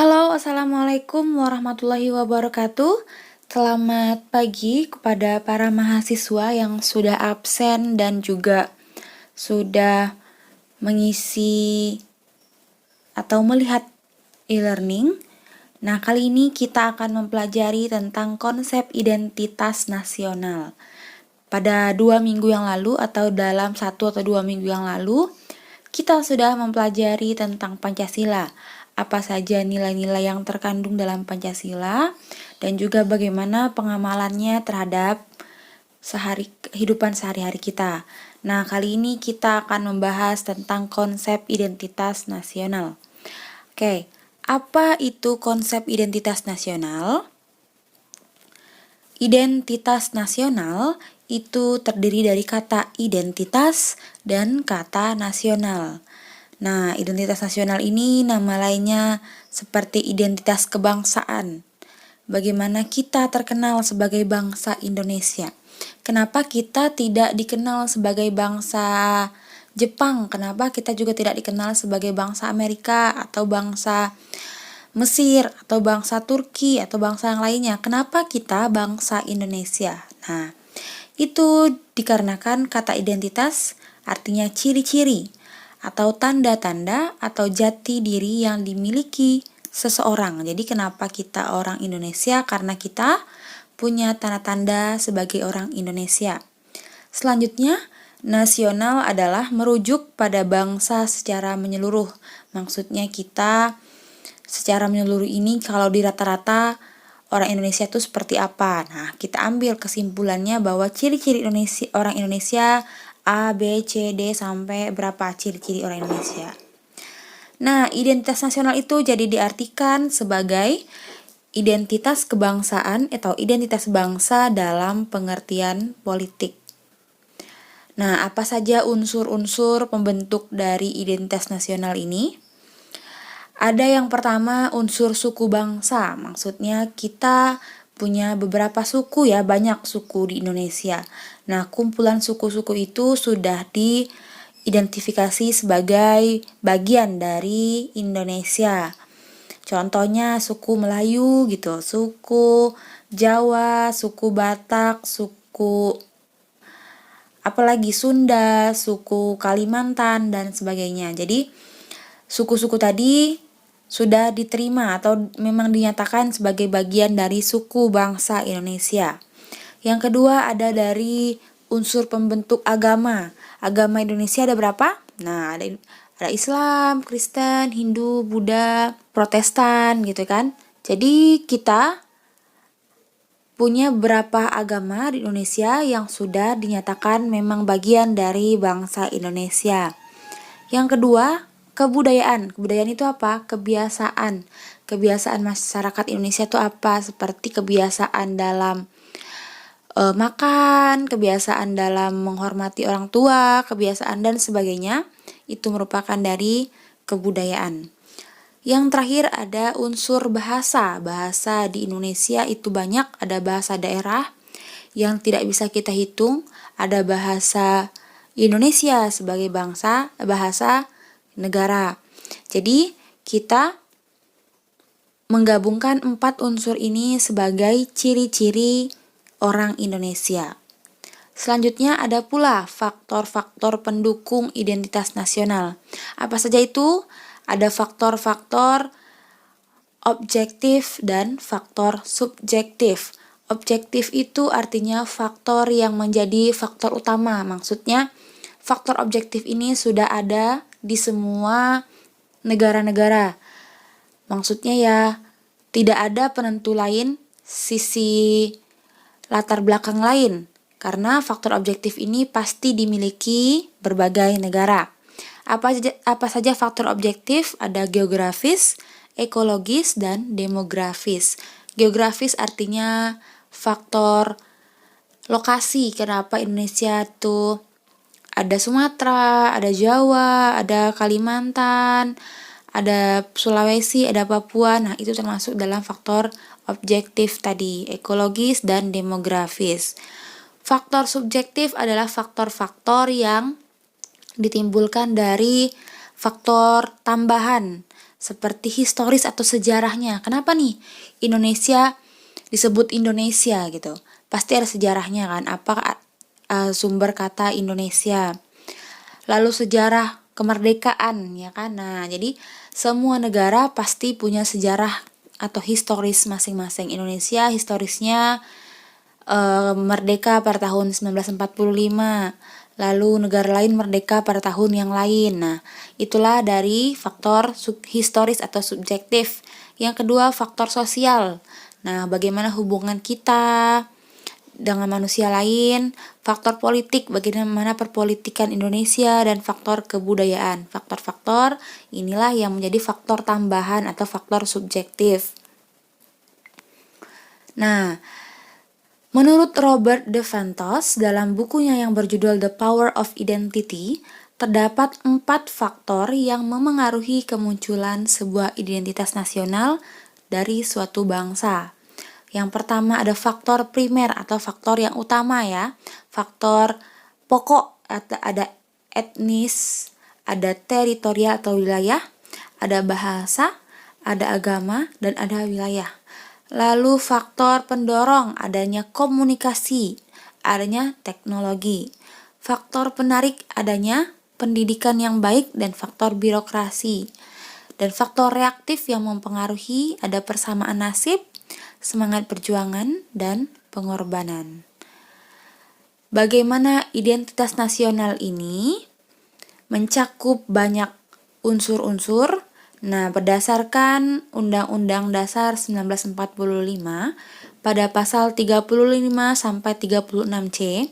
Halo, Assalamualaikum warahmatullahi wabarakatuh. Selamat pagi kepada para mahasiswa yang sudah absen dan juga sudah mengisi atau melihat e-learning. Nah, kali ini kita akan mempelajari tentang konsep identitas nasional. Pada 2 minggu yang lalu atau dalam 1 atau 2 minggu yang lalu, kita sudah mempelajari tentang Pancasila, apa saja nilai-nilai yang terkandung dalam Pancasila, dan juga bagaimana pengamalannya terhadap kehidupan sehari-hari kita. Nah, kali ini kita akan membahas tentang konsep identitas nasional. Oke, apa itu konsep identitas nasional? Identitas nasional itu terdiri dari kata identitas dan kata nasional. Nah, identitas nasional ini nama lainnya seperti identitas kebangsaan. Bagaimana kita terkenal sebagai bangsa Indonesia? Kenapa kita tidak dikenal sebagai bangsa Jepang? Kenapa kita juga tidak dikenal sebagai bangsa Amerika atau bangsa Mesir atau bangsa Turki atau bangsa yang lainnya? Kenapa kita bangsa Indonesia? Nah, itu dikarenakan kata identitas artinya ciri-ciri atau tanda-tanda atau jati diri yang dimiliki seseorang. Jadi kenapa kita orang Indonesia? Karena kita punya tanda-tanda sebagai orang Indonesia. Selanjutnya, nasional adalah merujuk pada bangsa secara menyeluruh. Maksudnya kita secara menyeluruh ini kalau di rata-rata orang Indonesia itu seperti apa? Nah, kita ambil kesimpulannya bahwa ciri-ciri orang Indonesia A, B, C, D sampai berapa ciri-ciri orang Indonesia. Nah, identitas nasional itu jadi diartikan sebagai identitas kebangsaan atau identitas bangsa dalam pengertian politik. Nah, apa saja unsur-unsur pembentuk dari identitas nasional ini? Ada yang pertama unsur suku bangsa, maksudnya kita punya beberapa suku ya, banyak suku di Indonesia. Nah, kumpulan suku-suku itu sudah diidentifikasi sebagai bagian dari Indonesia. Contohnya suku Melayu gitu, suku Jawa, suku Batak, suku apalagi Sunda, suku Kalimantan dan sebagainya. Jadi suku-suku tadi sudah diterima atau memang dinyatakan sebagai bagian dari suku bangsa Indonesia. Yang kedua ada dari unsur pembentuk agama. Agama Indonesia ada berapa? Nah, ada Islam, Kristen, Hindu, Buddha, Protestan gitu kan. Jadi kita punya beberapa agama di Indonesia yang sudah dinyatakan memang bagian dari bangsa Indonesia. Yang kedua, kebudayaan. Kebudayaan itu apa? Kebiasaan. Kebiasaan masyarakat Indonesia itu apa? Seperti kebiasaan dalam makan, kebiasaan dalam menghormati orang tua, kebiasaan dan sebagainya. Itu merupakan dari kebudayaan. Yang terakhir ada unsur bahasa. Bahasa di Indonesia itu banyak. Ada bahasa daerah yang tidak bisa kita hitung. Ada bahasa Indonesia sebagai bahasa negara. Jadi kita menggabungkan 4 unsur ini sebagai ciri-ciri orang Indonesia. Selanjutnya ada pula faktor-faktor pendukung identitas nasional. Apa saja itu? Ada faktor-faktor objektif dan faktor subjektif. Objektif itu artinya faktor yang menjadi faktor utama. Maksudnya faktor objektif ini sudah ada di semua negara-negara. Maksudnya ya tidak ada penentu lain, sisi latar belakang lain. Karena faktor objektif ini pasti dimiliki berbagai negara. Apa saja faktor objektif? Ada geografis, ekologis, dan demografis. Geografis artinya faktor lokasi. Kenapa Indonesia tuh ada Sumatera, ada Jawa, ada Kalimantan, ada Sulawesi, ada Papua. Nah, itu termasuk dalam faktor objektif tadi, ekologis dan demografis. Faktor subjektif adalah faktor-faktor yang ditimbulkan dari faktor tambahan. seperti historis atau sejarahnya. Kenapa nih Indonesia disebut Indonesia gitu? Pasti ada sejarahnya kan, apa sumber kata Indonesia. Lalu sejarah kemerdekaan ya kan. Nah, jadi semua negara pasti punya sejarah atau historis masing-masing. Indonesia historisnya merdeka pada tahun 1945. Lalu negara lain merdeka pada tahun yang lain. Nah, itulah dari faktor historis atau subjektif. Yang kedua, faktor sosial. Nah, bagaimana hubungan kita dengan manusia lain, faktor politik, bagaimana perpolitikan Indonesia, dan faktor kebudayaan. Faktor-faktor inilah yang menjadi faktor tambahan atau faktor subjektif. Nah, menurut Robert De Ventos, dalam bukunya yang berjudul The Power of Identity, terdapat 4 faktor yang memengaruhi kemunculan sebuah identitas nasional dari suatu bangsa. Yang pertama ada faktor primer atau faktor yang utama ya. Faktor pokok, ada etnis, ada teritorial atau wilayah, ada bahasa, ada agama, dan ada wilayah. Lalu faktor pendorong, adanya komunikasi, adanya teknologi. Faktor penarik, adanya pendidikan yang baik dan faktor birokrasi. Dan faktor reaktif yang mempengaruhi ada persamaan nasib, semangat perjuangan, dan pengorbanan. Bagaimana identitas nasional ini mencakup banyak unsur-unsur. Nah, berdasarkan Undang-Undang Dasar 1945 pada pasal 35 sampai 36C,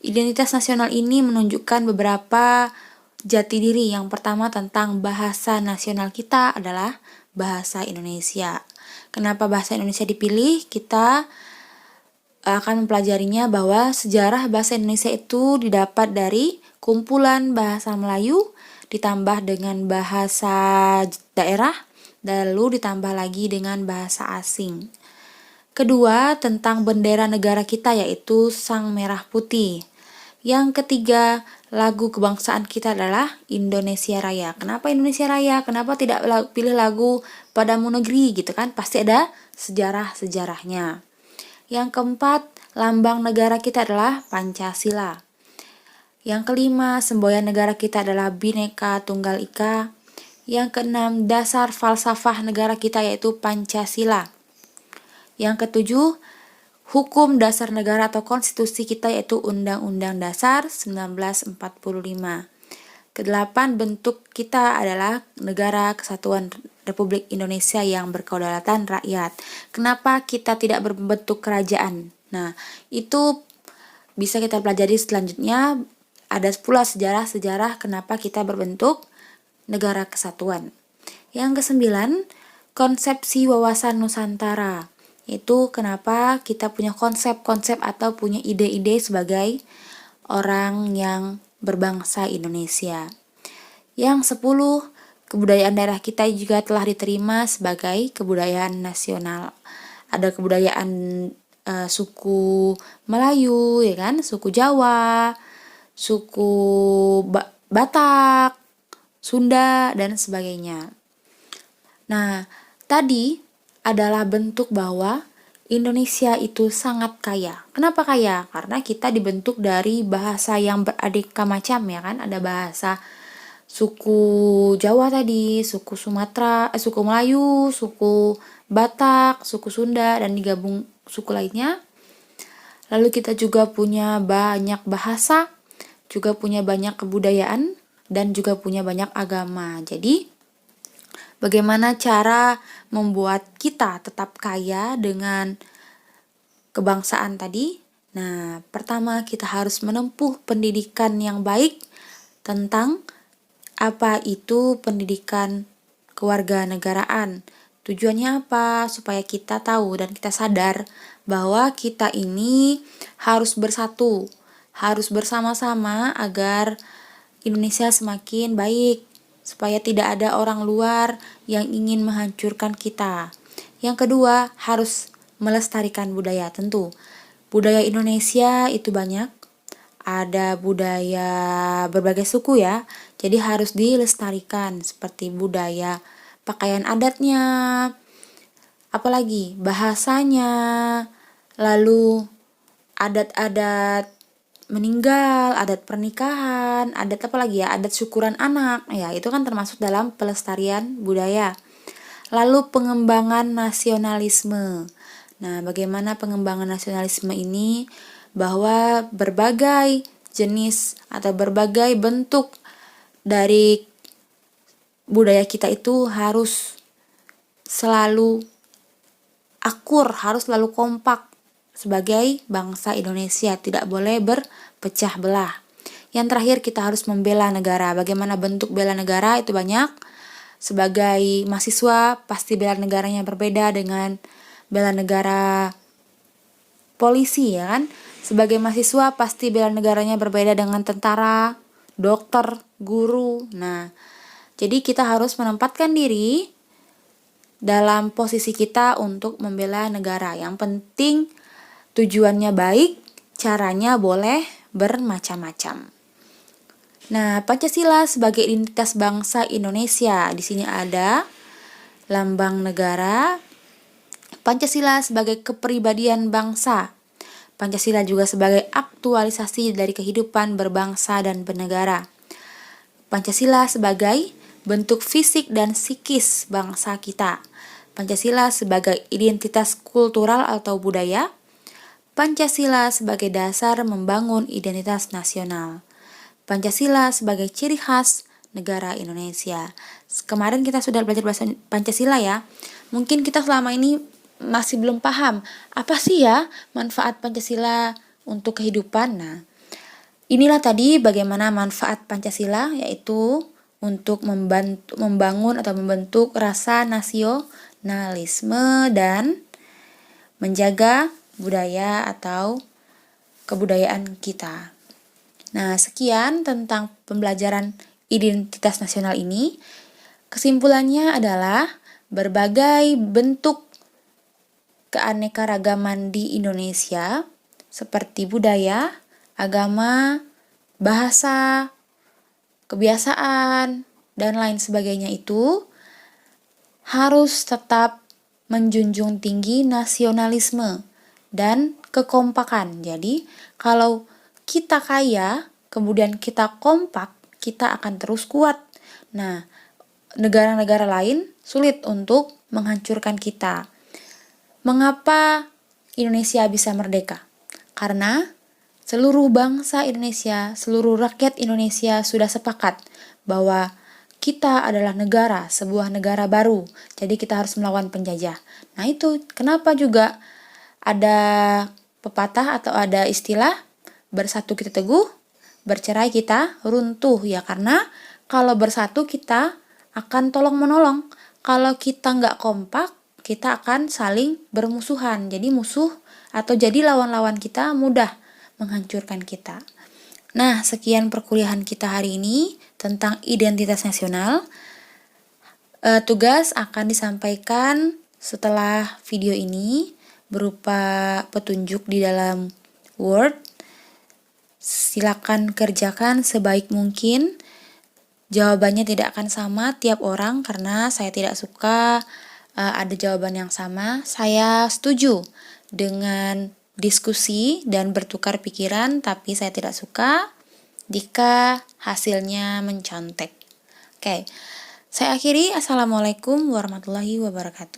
identitas nasional ini menunjukkan beberapa jati diri. Yang pertama tentang bahasa nasional kita adalah bahasa Indonesia. Kenapa bahasa Indonesia dipilih? Kita akan mempelajarinya bahwa sejarah bahasa Indonesia itu didapat dari kumpulan bahasa Melayu ditambah dengan bahasa daerah, lalu ditambah lagi dengan bahasa asing. Kedua, tentang bendera negara kita yaitu Sang Merah Putih. Yang ketiga, lagu kebangsaan kita adalah Indonesia Raya. Kenapa Indonesia Raya? Kenapa tidak pilih lagu Padamu Negeri gitu kan? Pasti ada sejarah-sejarahnya. Yang keempat, lambang negara kita adalah Pancasila. Yang kelima, semboyan negara kita adalah Bhinneka Tunggal Ika. Yang keenam, dasar falsafah negara kita yaitu Pancasila. Yang ketujuh, hukum dasar negara atau konstitusi kita yaitu Undang-Undang Dasar 1945. Kedelapan, bentuk kita adalah Negara Kesatuan Republik Indonesia yang berkedaulatan rakyat. Kenapa kita tidak berbentuk kerajaan? Nah, itu bisa kita pelajari selanjutnya. Ada pula sejarah-sejarah kenapa kita berbentuk negara kesatuan. Yang kesembilan, konsepsi wawasan Nusantara. Itu kenapa kita punya konsep-konsep atau punya ide-ide sebagai orang yang berbangsa Indonesia. Yang 10, kebudayaan daerah kita juga telah diterima sebagai kebudayaan nasional. Ada kebudayaan suku Melayu, ya kan, suku Jawa, suku Batak, Sunda, dan sebagainya. Nah, tadi adalah bentuk bahwa Indonesia itu sangat kaya. Kenapa kaya? Karena kita dibentuk dari bahasa yang beraneka macam ya kan. Ada bahasa suku Jawa tadi, suku Sumatera, suku Melayu, suku Batak, suku Sunda, dan digabung suku lainnya. Lalu kita juga punya banyak bahasa, juga punya banyak kebudayaan, dan juga punya banyak agama. Jadi, bagaimana cara membuat kita tetap kaya dengan kebangsaan tadi? Nah, pertama kita harus menempuh pendidikan yang baik tentang apa itu pendidikan kewarganegaraan. Tujuannya apa? Supaya kita tahu dan kita sadar bahwa kita ini harus bersatu, harus bersama-sama agar Indonesia semakin baik, supaya tidak ada orang luar yang ingin menghancurkan kita. Yang kedua, harus melestarikan budaya tentu. Budaya Indonesia itu banyak, ada budaya berbagai suku ya, jadi harus dilestarikan seperti budaya pakaian adatnya, apalagi bahasanya, lalu adat-adat meninggal, adat pernikahan, adat apa lagi ya, adat syukuran anak, ya itu kan termasuk dalam pelestarian budaya. Lalu pengembangan nasionalisme. Nah, bagaimana pengembangan nasionalisme ini? Bahwa berbagai jenis atau berbagai bentuk dari budaya kita itu harus selalu akur, harus selalu kompak sebagai bangsa Indonesia, tidak boleh berpecah belah. Yang terakhir, kita harus membela negara. Bagaimana bentuk bela negara itu banyak. Sebagai mahasiswa, pasti bela negaranya berbeda dengan bela negara polisi, ya kan? Sebagai mahasiswa, pasti bela negaranya berbeda dengan tentara, dokter, guru. Nah, jadi kita harus menempatkan diri dalam posisi kita untuk membela negara. Yang penting tujuannya baik, caranya boleh bermacam-macam. Nah, Pancasila sebagai identitas bangsa Indonesia. Di sini ada lambang negara. Pancasila sebagai kepribadian bangsa. Pancasila juga sebagai aktualisasi dari kehidupan berbangsa dan bernegara. Pancasila sebagai bentuk fisik dan psikis bangsa kita. Pancasila sebagai identitas kultural atau budaya. Pancasila sebagai dasar membangun identitas nasional. Pancasila sebagai ciri khas negara Indonesia. Kemarin kita sudah belajar bahasa Pancasila ya. Mungkin kita selama ini masih belum paham apa sih ya manfaat Pancasila untuk kehidupan. Nah, inilah tadi bagaimana manfaat Pancasila, yaitu untuk membangun atau membentuk rasa nasionalisme dan menjaga budaya atau kebudayaan kita. Nah, sekian tentang pembelajaran identitas nasional ini. Kesimpulannya adalah berbagai bentuk keanekaragaman di Indonesia seperti budaya, agama, bahasa, kebiasaan, dan lain sebagainya itu harus tetap menjunjung tinggi nasionalisme dan kekompakan. Jadi, kalau kita kaya, kemudian kita kompak, kita akan terus kuat. Nah, negara-negara lain sulit untuk menghancurkan kita. Mengapa Indonesia bisa merdeka? Karena seluruh bangsa Indonesia, seluruh rakyat Indonesia sudah sepakat bahwa kita adalah negara, sebuah negara baru. Jadi kita harus melawan penjajah. Nah itu kenapa juga ada pepatah atau ada istilah bersatu kita teguh, bercerai kita runtuh, ya karena kalau bersatu kita akan tolong menolong. Kalau kita nggak kompak, kita akan saling bermusuhan. Jadi musuh atau jadi lawan-lawan kita mudah menghancurkan kita. Nah, sekian perkuliahan kita hari ini tentang identitas nasional. Tugas akan disampaikan setelah video ini berupa petunjuk di dalam Word. Silakan kerjakan sebaik mungkin. Jawabannya tidak akan sama tiap orang karena saya tidak suka ada jawaban yang sama. Saya setuju dengan diskusi dan bertukar pikiran, tapi saya tidak suka jika hasilnya mencontek. Oke, saya akhiri. Assalamualaikum warahmatullahi wabarakatuh.